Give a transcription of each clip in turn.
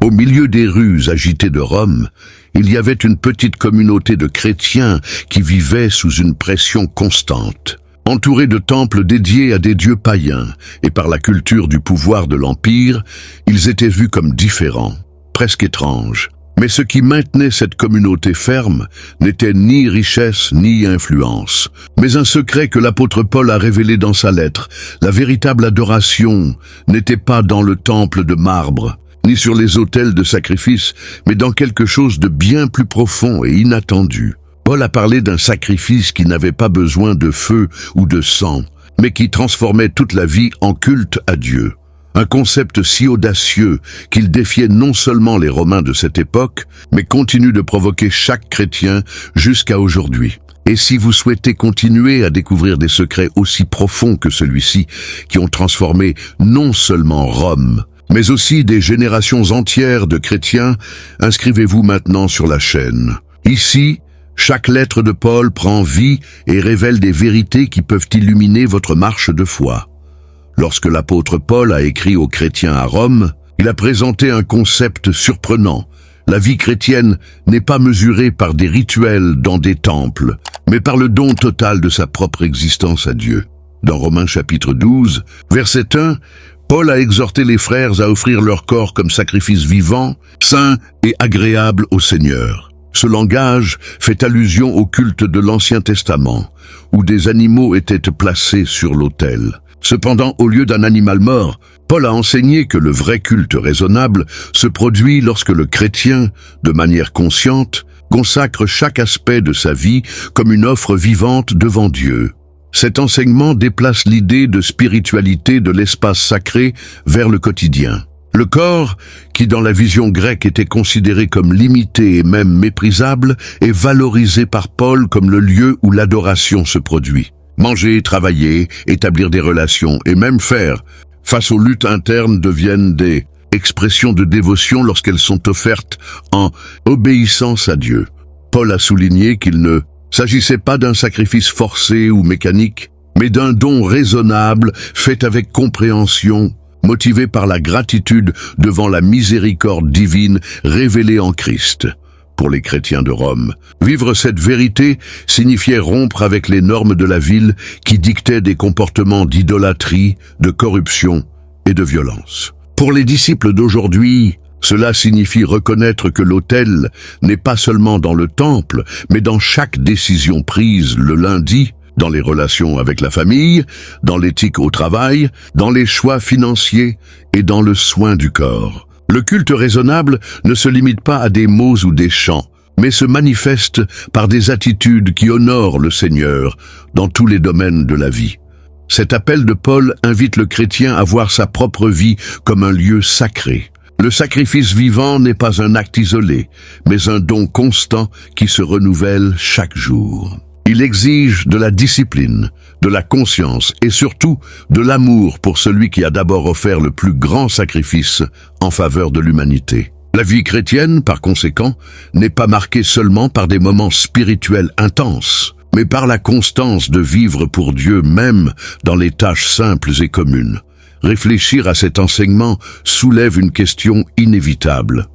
Au milieu des rues agitées de Rome, il y avait une petite communauté de chrétiens qui vivaient sous une pression constante. Entourés de temples dédiés à des dieux païens et par la culture du pouvoir de l'Empire, ils étaient vus comme différents, presque étranges. Mais ce qui maintenait cette communauté ferme n'était ni richesse ni influence, mais un secret que l'apôtre Paul a révélé dans sa lettre. La véritable adoration n'était pas dans le temple de marbre, ni sur les autels de sacrifice, mais dans quelque chose de bien plus profond et inattendu. Paul a parlé d'un sacrifice qui n'avait pas besoin de feu ou de sang, mais qui transformait toute la vie en culte à Dieu. Un concept si audacieux qu'il défiait non seulement les Romains de cette époque, mais continue de provoquer chaque chrétien jusqu'à aujourd'hui. Et si vous souhaitez continuer à découvrir des secrets aussi profonds que celui-ci, qui ont transformé non seulement Rome, mais aussi des générations entières de chrétiens, inscrivez-vous maintenant sur la chaîne. Ici, chaque lettre de Paul prend vie et révèle des vérités qui peuvent illuminer votre marche de foi. Lorsque l'apôtre Paul a écrit aux chrétiens à Rome, il a présenté un concept surprenant. La vie chrétienne n'est pas mesurée par des rituels dans des temples, mais par le don total de sa propre existence à Dieu. Dans Romains chapitre 12, verset 1, Paul a exhorté les frères à offrir leur corps comme sacrifice vivant, saint et agréable au Seigneur. Ce langage fait allusion au culte de l'Ancien Testament, où des animaux étaient placés sur l'autel. Cependant, au lieu d'un animal mort, Paul a enseigné que le vrai culte raisonnable se produit lorsque le chrétien, de manière consciente, consacre chaque aspect de sa vie comme une offre vivante devant Dieu. Cet enseignement déplace l'idée de spiritualité de l'espace sacré vers le quotidien. Le corps, qui dans la vision grecque était considéré comme limité et même méprisable, est valorisé par Paul comme le lieu où l'adoration se produit. Manger, travailler, établir des relations et même faire face aux luttes internes deviennent des expressions de dévotion lorsqu'elles sont offertes en obéissance à Dieu. Paul a souligné qu'il ne s'agissait pas d'un sacrifice forcé ou mécanique, mais d'un don raisonnable fait avec compréhension, motivé par la gratitude devant la miséricorde divine révélée en Christ. Pour les chrétiens de Rome, vivre cette vérité signifiait rompre avec les normes de la ville qui dictaient des comportements d'idolâtrie, de corruption et de violence. Pour les disciples d'aujourd'hui, cela signifie reconnaître que l'autel n'est pas seulement dans le temple, mais dans chaque décision prise le lundi, dans les relations avec la famille, dans l'éthique au travail, dans les choix financiers et dans le soin du corps. Le culte raisonnable ne se limite pas à des mots ou des chants, mais se manifeste par des attitudes qui honorent le Seigneur dans tous les domaines de la vie. Cet appel de Paul invite le chrétien à voir sa propre vie comme un lieu sacré. Le sacrifice vivant n'est pas un acte isolé, mais un don constant qui se renouvelle chaque jour. Il exige de la discipline, de la conscience et surtout de l'amour pour celui qui a d'abord offert le plus grand sacrifice en faveur de l'humanité. La vie chrétienne, par conséquent, n'est pas marquée seulement par des moments spirituels intenses, mais par la constance de vivre pour Dieu même dans les tâches simples et communes. Réfléchir à cet enseignement soulève une question inévitable.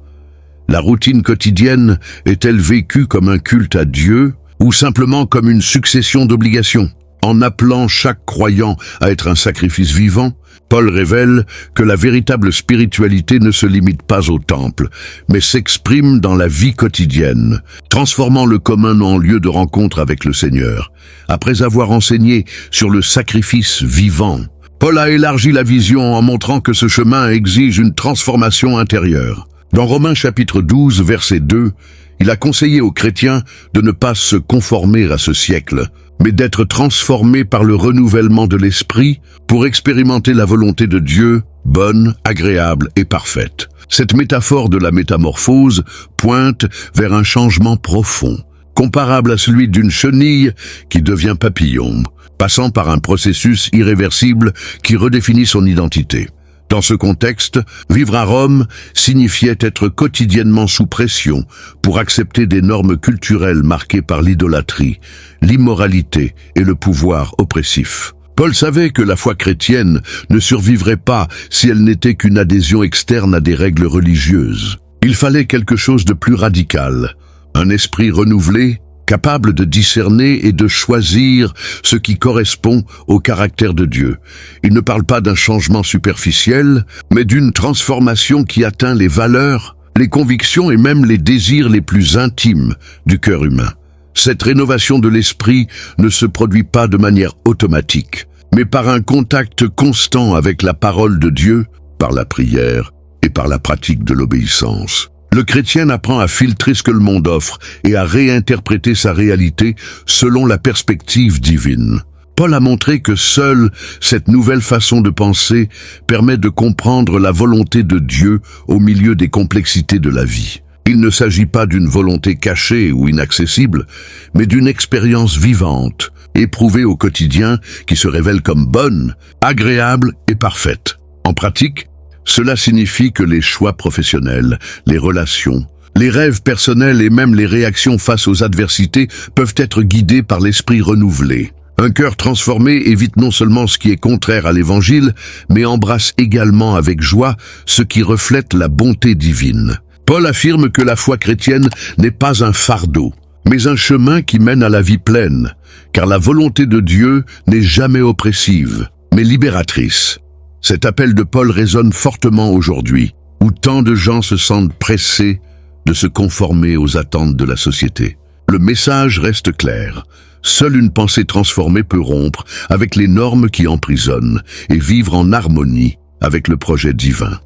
La routine quotidienne est-elle vécue comme un culte à Dieu ou simplement comme une succession d'obligations? En appelant chaque croyant à être un sacrifice vivant, Paul révèle que la véritable spiritualité ne se limite pas au temple, mais s'exprime dans la vie quotidienne, transformant le commun en lieu de rencontre avec le Seigneur. Après avoir enseigné sur le sacrifice vivant, Paul a élargi la vision en montrant que ce chemin exige une transformation intérieure. Dans Romains chapitre 12, verset 2, il a conseillé aux chrétiens de ne pas se conformer à ce siècle, mais d'être transformés par le renouvellement de l'esprit pour expérimenter la volonté de Dieu, bonne, agréable et parfaite. Cette métaphore de la métamorphose pointe vers un changement profond, comparable à celui d'une chenille qui devient papillon, passant par un processus irréversible qui redéfinit son identité. Dans ce contexte, vivre à Rome signifiait être quotidiennement sous pression pour accepter des normes culturelles marquées par l'idolâtrie, l'immoralité et le pouvoir oppressif. Paul savait que la foi chrétienne ne survivrait pas si elle n'était qu'une adhésion externe à des règles religieuses. Il fallait quelque chose de plus radical, un esprit renouvelé, capable de discerner et de choisir ce qui correspond au caractère de Dieu. Il ne parle pas d'un changement superficiel, mais d'une transformation qui atteint les valeurs, les convictions et même les désirs les plus intimes du cœur humain. Cette rénovation de l'esprit ne se produit pas de manière automatique, mais par un contact constant avec la parole de Dieu, par la prière et par la pratique de l'obéissance. Le chrétien apprend à filtrer ce que le monde offre et à réinterpréter sa réalité selon la perspective divine. Paul a montré que seule cette nouvelle façon de penser permet de comprendre la volonté de Dieu au milieu des complexités de la vie. Il ne s'agit pas d'une volonté cachée ou inaccessible, mais d'une expérience vivante, éprouvée au quotidien, qui se révèle comme bonne, agréable et parfaite. En pratique, cela signifie que les choix professionnels, les relations, les rêves personnels et même les réactions face aux adversités peuvent être guidés par l'esprit renouvelé. Un cœur transformé évite non seulement ce qui est contraire à l'Évangile, mais embrasse également avec joie ce qui reflète la bonté divine. Paul affirme que la foi chrétienne n'est pas un fardeau, mais un chemin qui mène à la vie pleine, car la volonté de Dieu n'est jamais oppressive, mais libératrice. Cet appel de Paul résonne fortement aujourd'hui, où tant de gens se sentent pressés de se conformer aux attentes de la société. Le message reste clair. Seule une pensée transformée peut rompre avec les normes qui emprisonnent et vivre en harmonie avec le projet divin.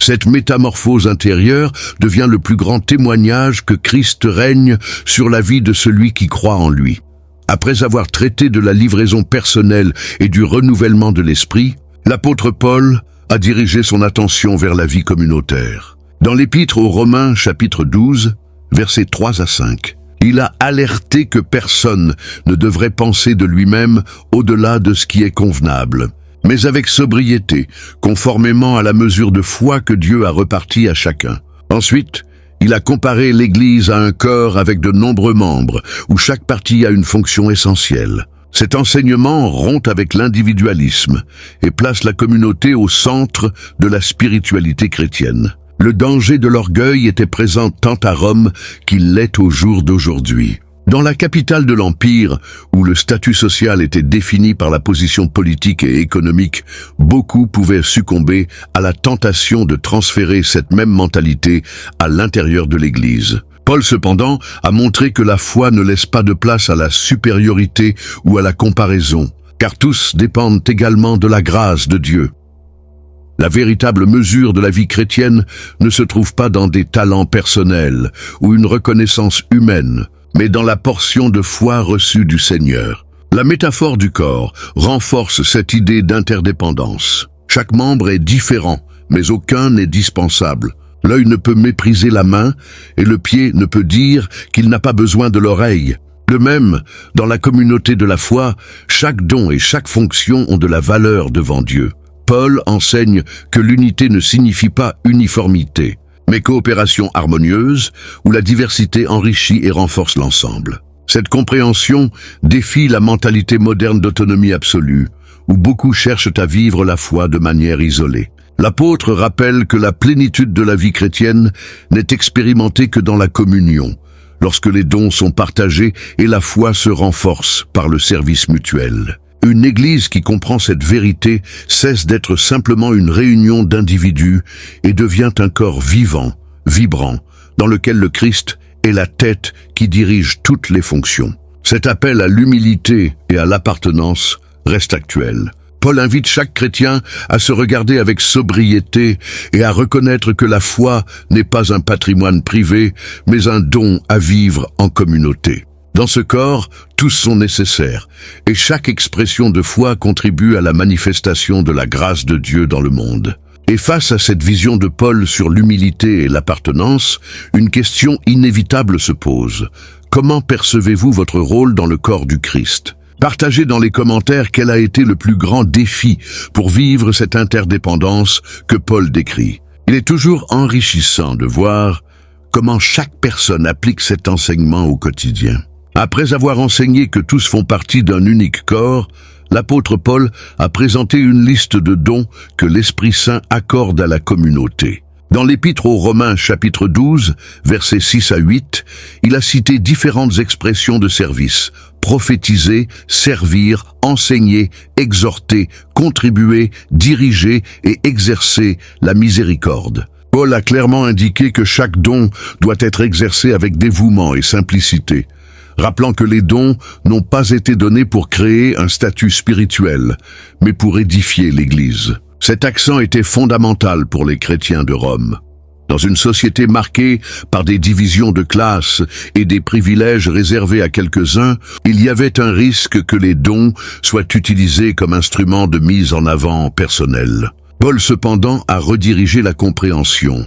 Cette métamorphose intérieure devient le plus grand témoignage que Christ règne sur la vie de celui qui croit en lui. Après avoir traité de la livraison personnelle et du renouvellement de l'esprit, l'apôtre Paul a dirigé son attention vers la vie communautaire. Dans l'Épître aux Romains, chapitre 12, versets 3 à 5, il a alerté que personne ne devrait penser de lui-même au-delà de ce qui est convenable, mais avec sobriété, conformément à la mesure de foi que Dieu a repartie à chacun. Ensuite, il a comparé l'Église à un corps avec de nombreux membres, où chaque partie a une fonction essentielle. Cet enseignement rompt avec l'individualisme et place la communauté au centre de la spiritualité chrétienne. Le danger de l'orgueil était présent tant à Rome qu'il l'est au jour d'aujourd'hui. Dans la capitale de l'Empire, où le statut social était défini par la position politique et économique, beaucoup pouvaient succomber à la tentation de transférer cette même mentalité à l'intérieur de l'Église. Paul, cependant, a montré que la foi ne laisse pas de place à la supériorité ou à la comparaison, car tous dépendent également de la grâce de Dieu. La véritable mesure de la vie chrétienne ne se trouve pas dans des talents personnels ou une reconnaissance humaine, mais dans la portion de foi reçue du Seigneur. La métaphore du corps renforce cette idée d'interdépendance. Chaque membre est différent, mais aucun n'est dispensable. L'œil ne peut mépriser la main et le pied ne peut dire qu'il n'a pas besoin de l'oreille. De même, dans la communauté de la foi, chaque don et chaque fonction ont de la valeur devant Dieu. Paul enseigne que l'unité ne signifie pas uniformité, mais coopération harmonieuse où la diversité enrichit et renforce l'ensemble. Cette compréhension défie la mentalité moderne d'autonomie absolue, où beaucoup cherchent à vivre la foi de manière isolée. L'apôtre rappelle que la plénitude de la vie chrétienne n'est expérimentée que dans la communion, lorsque les dons sont partagés et la foi se renforce par le service mutuel. Une Église qui comprend cette vérité cesse d'être simplement une réunion d'individus et devient un corps vivant, vibrant, dans lequel le Christ est la tête qui dirige toutes les fonctions. Cet appel à l'humilité et à l'appartenance reste actuel. Paul invite chaque chrétien à se regarder avec sobriété et à reconnaître que la foi n'est pas un patrimoine privé, mais un don à vivre en communauté. Dans ce corps, tous sont nécessaires, et chaque expression de foi contribue à la manifestation de la grâce de Dieu dans le monde. Et face à cette vision de Paul sur l'humilité et l'appartenance, une question inévitable se pose. Comment percevez-vous votre rôle dans le corps du Christ ? Partagez dans les commentaires quel a été le plus grand défi pour vivre cette interdépendance que Paul décrit. Il est toujours enrichissant de voir comment chaque personne applique cet enseignement au quotidien. Après avoir enseigné que tous font partie d'un unique corps, l'apôtre Paul a présenté une liste de dons que l'Esprit Saint accorde à la communauté. Dans l'Épître aux Romains chapitre 12, versets 6 à 8, il a cité différentes expressions de service: prophétiser, servir, enseigner, exhorter, contribuer, diriger et exercer la miséricorde. Paul a clairement indiqué que chaque don doit être exercé avec dévouement et simplicité, rappelant que les dons n'ont pas été donnés pour créer un statut spirituel, mais pour édifier l'Église. Cet accent était fondamental pour les chrétiens de Rome. Dans une société marquée par des divisions de classe et des privilèges réservés à quelques-uns, il y avait un risque que les dons soient utilisés comme instrument de mise en avant personnelle. Paul, cependant, a redirigé la compréhension,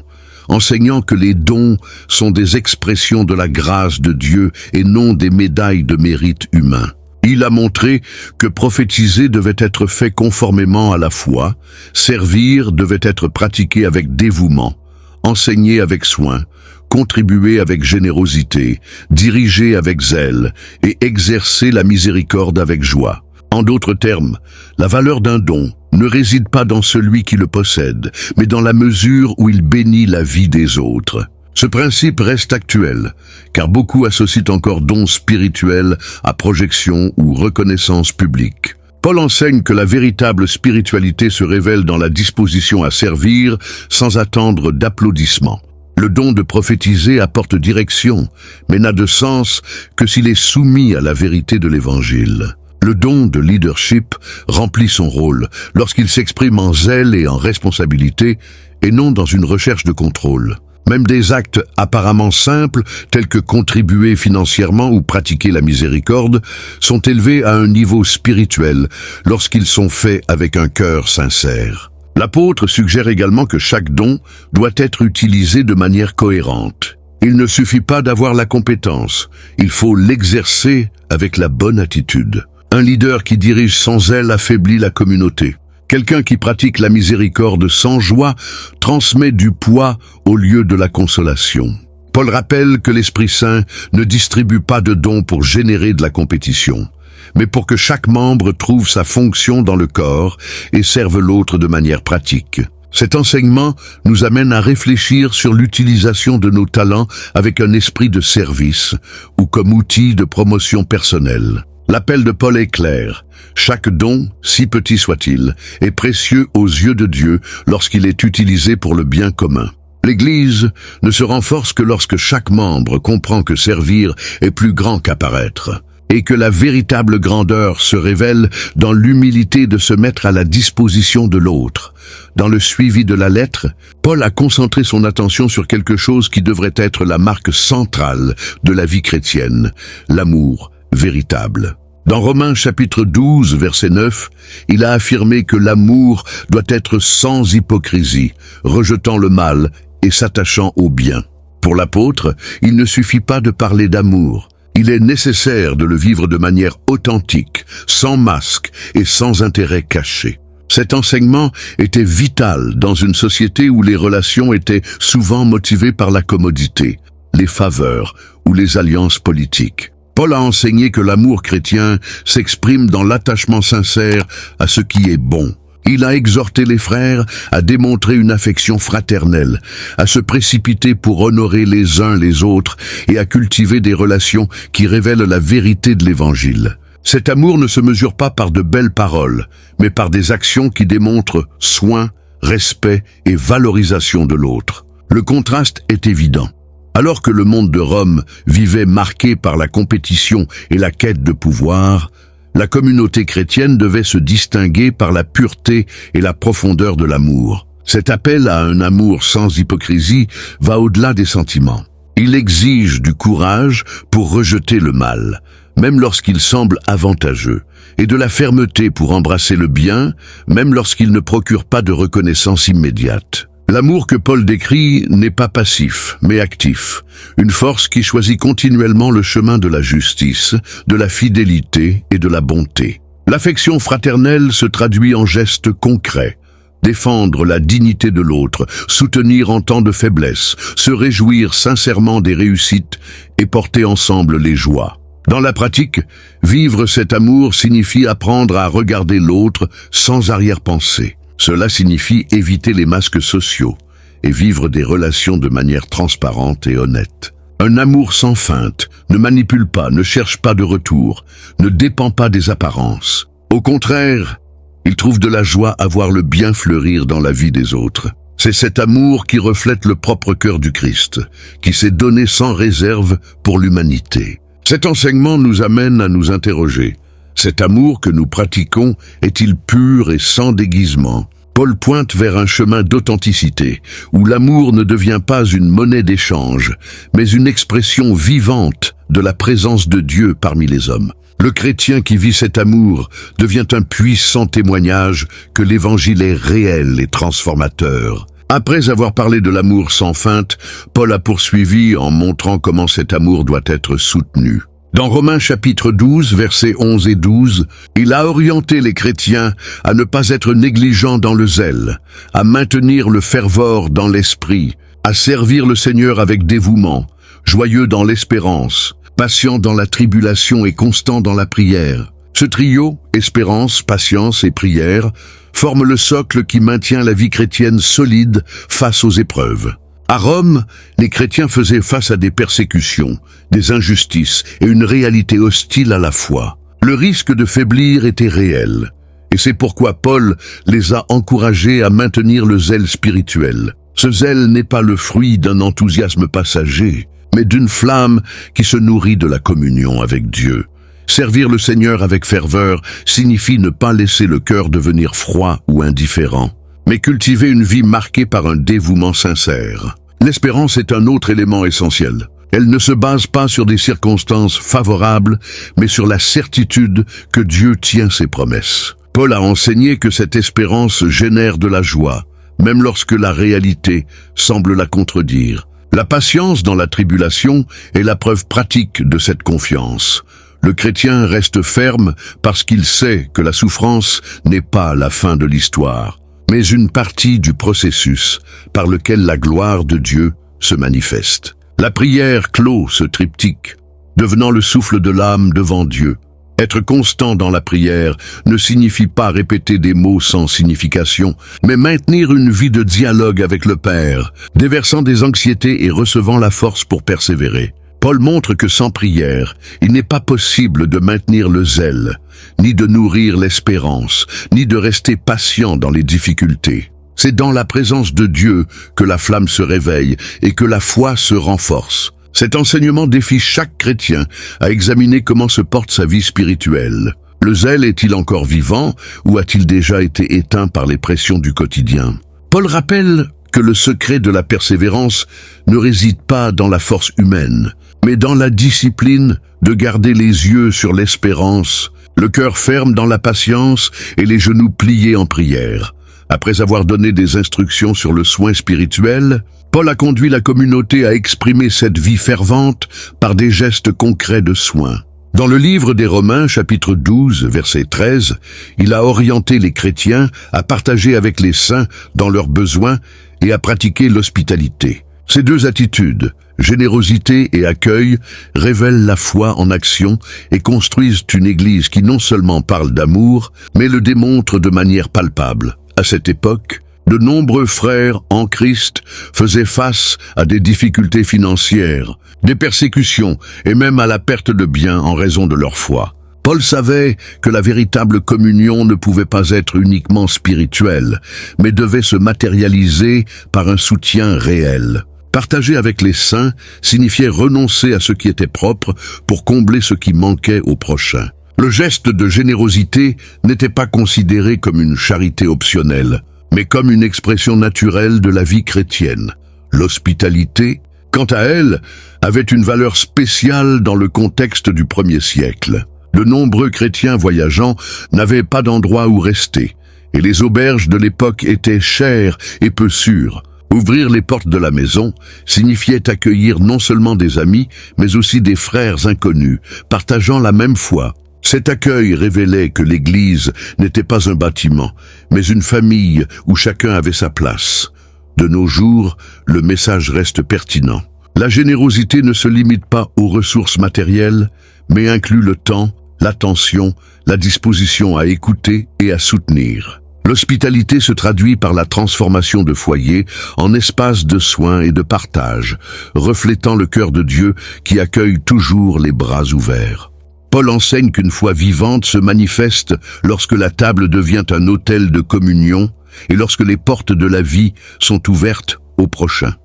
enseignant que les dons sont des expressions de la grâce de Dieu et non des médailles de mérite humain. Il a montré que prophétiser devait être fait conformément à la foi, servir devait être pratiqué avec dévouement, enseigner avec soin, contribuer avec générosité, diriger avec zèle et exercer la miséricorde avec joie. En d'autres termes, la valeur d'un don ne réside pas dans celui qui le possède, mais dans la mesure où il bénit la vie des autres. Ce principe reste actuel, car beaucoup associent encore dons spirituels à projection ou reconnaissance publique. Paul enseigne que la véritable spiritualité se révèle dans la disposition à servir sans attendre d'applaudissements. Le don de prophétiser apporte direction, mais n'a de sens que s'il est soumis à la vérité de l'Évangile. Le don de leadership remplit son rôle lorsqu'il s'exprime en zèle et en responsabilité, et non dans une recherche de contrôle. Même des actes apparemment simples, tels que contribuer financièrement ou pratiquer la miséricorde, sont élevés à un niveau spirituel lorsqu'ils sont faits avec un cœur sincère. L'apôtre suggère également que chaque don doit être utilisé de manière cohérente. Il ne suffit pas d'avoir la compétence, il faut l'exercer avec la bonne attitude. Un leader qui dirige sans zèle affaiblit la communauté. Quelqu'un qui pratique la miséricorde sans joie transmet du poids au lieu de la consolation. Paul rappelle que l'Esprit Saint ne distribue pas de dons pour générer de la compétition, mais pour que chaque membre trouve sa fonction dans le corps et serve l'autre de manière pratique. Cet enseignement nous amène à réfléchir sur l'utilisation de nos talents avec un esprit de service ou comme outil de promotion personnelle. L'appel de Paul est clair. Chaque don, si petit soit-il, est précieux aux yeux de Dieu lorsqu'il est utilisé pour le bien commun. L'Église ne se renforce que lorsque chaque membre comprend que servir est plus grand qu'apparaître, et que la véritable grandeur se révèle dans l'humilité de se mettre à la disposition de l'autre. Dans le suivi de la lettre, Paul a concentré son attention sur quelque chose qui devrait être la marque centrale de la vie chrétienne, l'amour véritable. Dans Romains chapitre 12, verset 9, il a affirmé que l'amour doit être sans hypocrisie, rejetant le mal et s'attachant au bien. Pour l'apôtre, il ne suffit pas de parler d'amour. Il est nécessaire de le vivre de manière authentique, sans masque et sans intérêt caché. Cet enseignement était vital dans une société où les relations étaient souvent motivées par la commodité, les faveurs ou les alliances politiques. Paul a enseigné que l'amour chrétien s'exprime dans l'attachement sincère à ce qui est bon. Il a exhorté les frères à démontrer une affection fraternelle, à se précipiter pour honorer les uns les autres et à cultiver des relations qui révèlent la vérité de l'Évangile. Cet amour ne se mesure pas par de belles paroles, mais par des actions qui démontrent soin, respect et valorisation de l'autre. Le contraste est évident. Alors que le monde de Rome vivait marqué par la compétition et la quête de pouvoir, la communauté chrétienne devait se distinguer par la pureté et la profondeur de l'amour. Cet appel à un amour sans hypocrisie va au-delà des sentiments. Il exige du courage pour rejeter le mal, même lorsqu'il semble avantageux, et de la fermeté pour embrasser le bien, même lorsqu'il ne procure pas de reconnaissance immédiate. L'amour que Paul décrit n'est pas passif, mais actif, une force qui choisit continuellement le chemin de la justice, de la fidélité et de la bonté. L'affection fraternelle se traduit en gestes concrets. Défendre la dignité de l'autre, soutenir en temps de faiblesse, se réjouir sincèrement des réussites et porter ensemble les joies. Dans la pratique, vivre cet amour signifie apprendre à regarder l'autre sans arrière-pensée. Cela signifie éviter les masques sociaux et vivre des relations de manière transparente et honnête. Un amour sans feinte ne manipule pas, ne cherche pas de retour, ne dépend pas des apparences. Au contraire, il trouve de la joie à voir le bien fleurir dans la vie des autres. C'est cet amour qui reflète le propre cœur du Christ, qui s'est donné sans réserve pour l'humanité. Cet enseignement nous amène à nous interroger. Cet amour que nous pratiquons est-il pur et sans déguisement? Paul pointe vers un chemin d'authenticité, où l'amour ne devient pas une monnaie d'échange, mais une expression vivante de la présence de Dieu parmi les hommes. Le chrétien qui vit cet amour devient un puissant témoignage que l'Évangile est réel et transformateur. Après avoir parlé de l'amour sans feinte, Paul a poursuivi en montrant comment cet amour doit être soutenu. Dans Romains chapitre 12, versets 11 et 12, il a orienté les chrétiens à ne pas être négligents dans le zèle, à maintenir le fervor dans l'esprit, à servir le Seigneur avec dévouement, joyeux dans l'espérance, patient dans la tribulation et constant dans la prière. Ce trio, espérance, patience et prière, forme le socle qui maintient la vie chrétienne solide face aux épreuves. À Rome, les chrétiens faisaient face à des persécutions, des injustices et une réalité hostile à la foi. Le risque de faiblir était réel, et c'est pourquoi Paul les a encouragés à maintenir le zèle spirituel. Ce zèle n'est pas le fruit d'un enthousiasme passager, mais d'une flamme qui se nourrit de la communion avec Dieu. Servir le Seigneur avec ferveur signifie ne pas laisser le cœur devenir froid ou indifférent, mais cultiver une vie marquée par un dévouement sincère. L'espérance est un autre élément essentiel. Elle ne se base pas sur des circonstances favorables, mais sur la certitude que Dieu tient ses promesses. Paul a enseigné que cette espérance génère de la joie, même lorsque la réalité semble la contredire. La patience dans la tribulation est la preuve pratique de cette confiance. Le chrétien reste ferme parce qu'il sait que la souffrance n'est pas la fin de l'histoire, mais une partie du processus par lequel la gloire de Dieu se manifeste. La prière clôt ce triptyque, devenant le souffle de l'âme devant Dieu. Être constant dans la prière ne signifie pas répéter des mots sans signification, mais maintenir une vie de dialogue avec le Père, déversant des anxiétés et recevant la force pour persévérer. Paul montre que sans prière, il n'est pas possible de maintenir le zèle, ni de nourrir l'espérance, ni de rester patient dans les difficultés. C'est dans la présence de Dieu que la flamme se réveille et que la foi se renforce. Cet enseignement défie chaque chrétien à examiner comment se porte sa vie spirituelle. Le zèle est-il encore vivant ou a-t-il déjà été éteint par les pressions du quotidien? Paul rappelle que le secret de la persévérance ne réside pas dans la force humaine, mais dans la discipline de garder les yeux sur l'espérance, le cœur ferme dans la patience et les genoux pliés en prière. Après avoir donné des instructions sur le soin spirituel, Paul a conduit la communauté à exprimer cette vie fervente par des gestes concrets de soin. Dans le livre des Romains, chapitre 12, verset 13, il a orienté les chrétiens à partager avec les saints dans leurs besoins et à pratiquer l'hospitalité. Ces deux attitudes, générosité et accueil, révèlent la foi en action et construisent une église qui non seulement parle d'amour, mais le démontre de manière palpable. À cette époque, de nombreux frères en Christ faisaient face à des difficultés financières, des persécutions et même à la perte de biens en raison de leur foi. Paul savait que la véritable communion ne pouvait pas être uniquement spirituelle, mais devait se matérialiser par un soutien réel. Partager avec les saints signifiait renoncer à ce qui était propre pour combler ce qui manquait au prochain. Le geste de générosité n'était pas considéré comme une charité optionnelle, mais comme une expression naturelle de la vie chrétienne. L'hospitalité, quant à elle, avait une valeur spéciale dans le contexte du 1er siècle. De nombreux chrétiens voyageants n'avaient pas d'endroit où rester, et les auberges de l'époque étaient chères et peu sûres. Ouvrir les portes de la maison signifiait accueillir non seulement des amis, mais aussi des frères inconnus, partageant la même foi. Cet accueil révélait que l'Église n'était pas un bâtiment, mais une famille où chacun avait sa place. De nos jours, le message reste pertinent. La générosité ne se limite pas aux ressources matérielles, mais inclut le temps, l'attention, la disposition à écouter et à soutenir. L'hospitalité se traduit par la transformation de foyers en espaces de soins et de partage, reflétant le cœur de Dieu qui accueille toujours les bras ouverts. Paul enseigne qu'une foi vivante se manifeste lorsque la table devient un autel de communion et lorsque les portes de la vie sont ouvertes au prochain.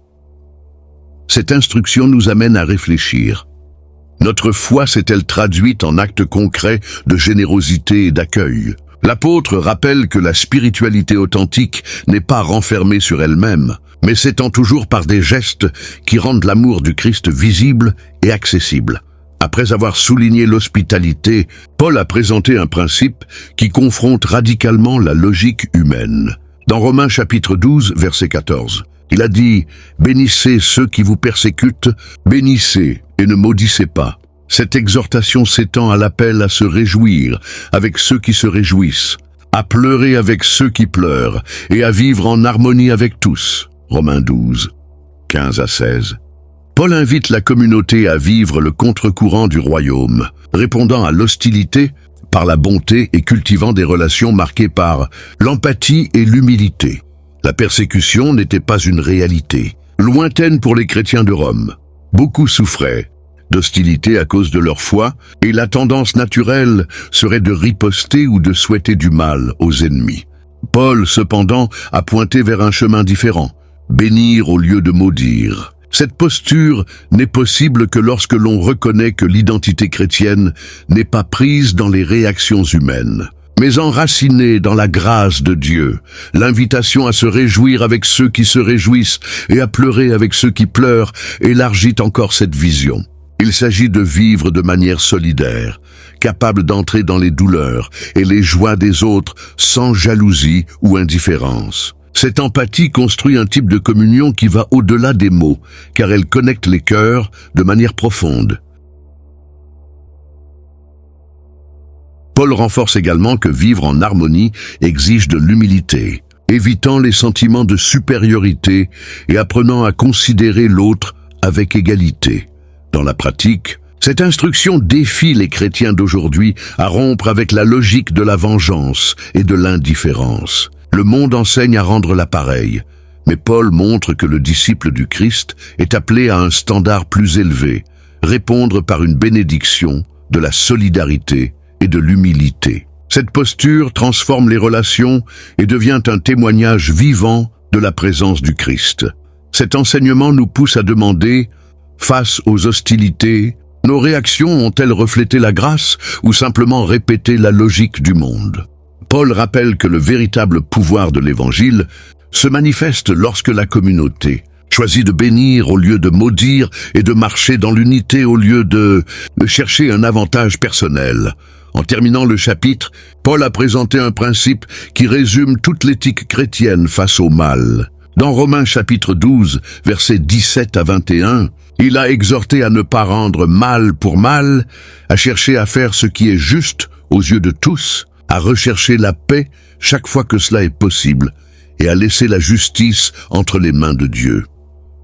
Cette instruction nous amène à réfléchir. Notre foi s'est-elle traduite en actes concrets de générosité et d'accueil? L'apôtre rappelle que la spiritualité authentique n'est pas renfermée sur elle-même, mais s'étend toujours par des gestes qui rendent l'amour du Christ visible et accessible. Après avoir souligné l'hospitalité, Paul a présenté un principe qui confronte radicalement la logique humaine. Dans Romains chapitre 12, verset 14, il a dit « Bénissez ceux qui vous persécutent, bénissez et ne maudissez pas ». Cette exhortation s'étend à l'appel à se réjouir avec ceux qui se réjouissent, à pleurer avec ceux qui pleurent et à vivre en harmonie avec tous. Romains 12, 15 à 16. Paul invite la communauté à vivre le contre-courant du royaume, répondant à l'hostilité par la bonté et cultivant des relations marquées par l'empathie et l'humilité. La persécution n'était pas une réalité, lointaine pour les chrétiens de Rome. Beaucoup souffraient d'hostilité à cause de leur foi, et la tendance naturelle serait de riposter ou de souhaiter du mal aux ennemis. Paul, cependant, a pointé vers un chemin différent, bénir au lieu de maudire. Cette posture n'est possible que lorsque l'on reconnaît que l'identité chrétienne n'est pas prise dans les réactions humaines, mais enracinée dans la grâce de Dieu. L'invitation à se réjouir avec ceux qui se réjouissent et à pleurer avec ceux qui pleurent élargit encore cette vision. Il s'agit de vivre de manière solidaire, capable d'entrer dans les douleurs et les joies des autres sans jalousie ou indifférence. Cette empathie construit un type de communion qui va au-delà des mots, car elle connecte les cœurs de manière profonde. Paul renforce également que vivre en harmonie exige de l'humilité, évitant les sentiments de supériorité et apprenant à considérer l'autre avec égalité. Dans la pratique, cette instruction défie les chrétiens d'aujourd'hui à rompre avec la logique de la vengeance et de l'indifférence. Le monde enseigne à rendre l'appareil, mais Paul montre que le disciple du Christ est appelé à un standard plus élevé, répondre par une bénédiction, de la solidarité et de l'humilité. Cette posture transforme les relations et devient un témoignage vivant de la présence du Christ. Cet enseignement nous pousse à demander, face aux hostilités, nos réactions ont-elles reflété la grâce ou simplement répété la logique du monde? Paul rappelle que le véritable pouvoir de l'Évangile se manifeste lorsque la communauté choisit de bénir au lieu de maudire et de marcher dans l'unité au lieu de chercher un avantage personnel. En terminant le chapitre, Paul a présenté un principe qui résume toute l'éthique chrétienne face au mal. Dans Romains chapitre 12, versets 17 à 21, il a exhorté à ne pas rendre mal pour mal, à chercher à faire ce qui est juste aux yeux de tous, à rechercher la paix chaque fois que cela est possible, et à laisser la justice entre les mains de Dieu.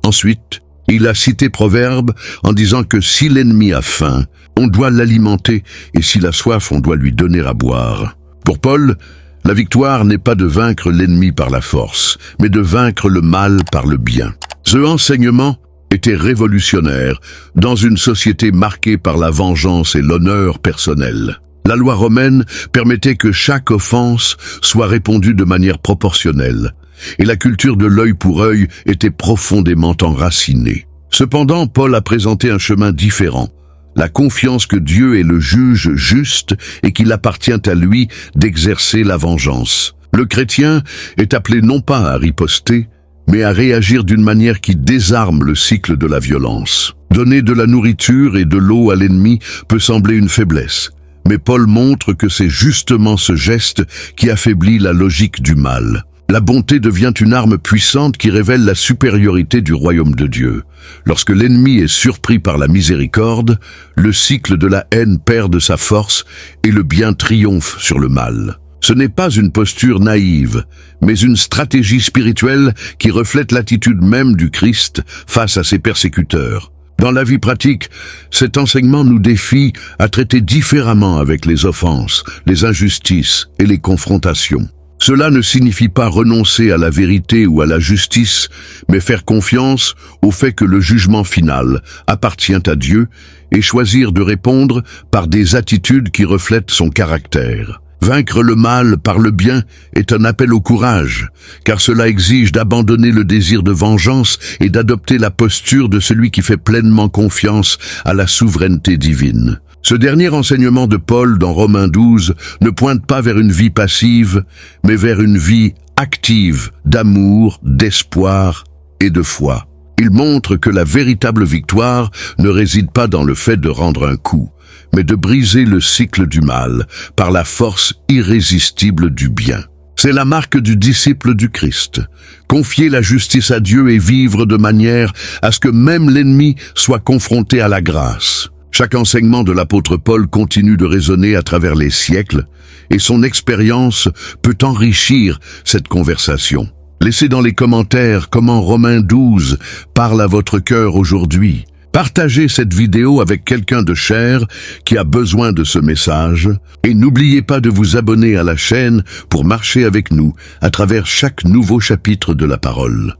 Ensuite, il a cité Proverbe en disant que si l'ennemi a faim, on doit l'alimenter, et s'il a soif, on doit lui donner à boire. Pour Paul, la victoire n'est pas de vaincre l'ennemi par la force, mais de vaincre le mal par le bien. Ce enseignement était révolutionnaire dans une société marquée par la vengeance et l'honneur personnel. La loi romaine permettait que chaque offense soit répondue de manière proportionnelle, et la culture de l'œil pour œil était profondément enracinée. Cependant, Paul a présenté un chemin différent, la confiance que Dieu est le juge juste et qu'il appartient à lui d'exercer la vengeance. Le chrétien est appelé non pas à riposter, mais à réagir d'une manière qui désarme le cycle de la violence. Donner de la nourriture et de l'eau à l'ennemi peut sembler une faiblesse, mais Paul montre que c'est justement ce geste qui affaiblit la logique du mal. La bonté devient une arme puissante qui révèle la supériorité du royaume de Dieu. Lorsque l'ennemi est surpris par la miséricorde, le cycle de la haine perd de sa force et le bien triomphe sur le mal. Ce n'est pas une posture naïve, mais une stratégie spirituelle qui reflète l'attitude même du Christ face à ses persécuteurs. Dans la vie pratique, cet enseignement nous défie à traiter différemment avec les offenses, les injustices et les confrontations. Cela ne signifie pas renoncer à la vérité ou à la justice, mais faire confiance au fait que le jugement final appartient à Dieu et choisir de répondre par des attitudes qui reflètent son caractère. Vaincre le mal par le bien est un appel au courage, car cela exige d'abandonner le désir de vengeance et d'adopter la posture de celui qui fait pleinement confiance à la souveraineté divine. Ce dernier enseignement de Paul dans Romains 12 ne pointe pas vers une vie passive, mais vers une vie active d'amour, d'espoir et de foi. Il montre que la véritable victoire ne réside pas dans le fait de rendre un coup, mais de briser le cycle du mal par la force irrésistible du bien. C'est la marque du disciple du Christ. Confier la justice à Dieu et vivre de manière à ce que même l'ennemi soit confronté à la grâce. Chaque enseignement de l'apôtre Paul continue de résonner à travers les siècles et son expérience peut enrichir cette conversation. Laissez dans les commentaires comment Romains 12 parle à votre cœur aujourd'hui. Partagez cette vidéo avec quelqu'un de cher qui a besoin de ce message et n'oubliez pas de vous abonner à la chaîne pour marcher avec nous à travers chaque nouveau chapitre de la parole.